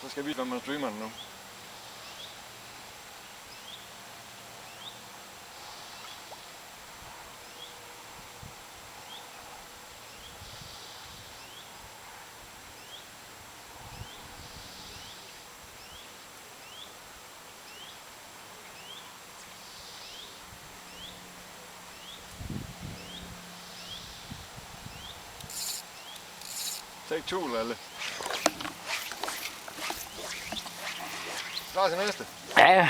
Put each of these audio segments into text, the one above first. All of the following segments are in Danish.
Så skal vi vise, hvad man streamer den nu. Take two, Lalle. Klar til næste. Ja.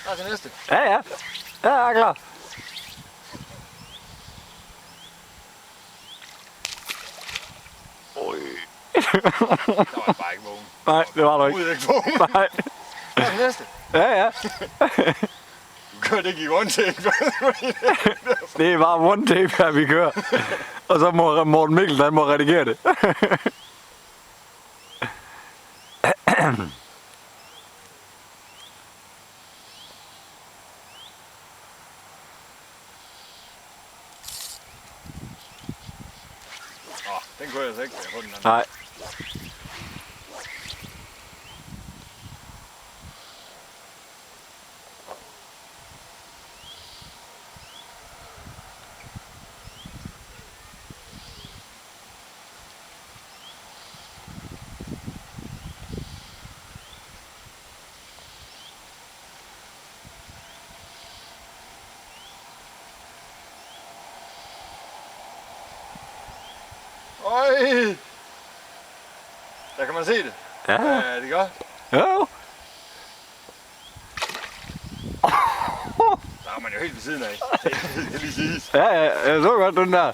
Klar til næste. Ja, ja. Ja, jeg er klar. Oj. Der var bare ikke vågen. Nej, det var du ikke. Overhovedet ikke vågen. Nej. Klar til næste. Ja, ja. Du kører det ikke i one take. Det er bare one tape her, vi kører. Og så må Morten Mikkel, han må redigere det. Den kunne jeg altså ikke få den anden. Nej. Øj! Der kan man se det. Ja. Er det godt? Jo. Der er man jo helt ved siden af. Det kan lige siges. Ja, ja, jeg så godt den der.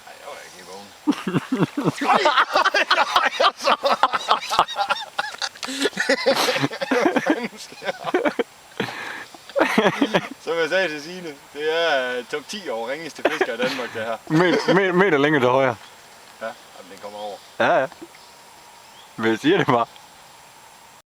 Nej, jeg var ikke i vågen. Som jeg sagde til Signe, det er top 10 over ringeste fisker i Danmark, det her. Meter længere til højre. Ja, og den kommer over. Ja, ja. Men jeg siger det bare.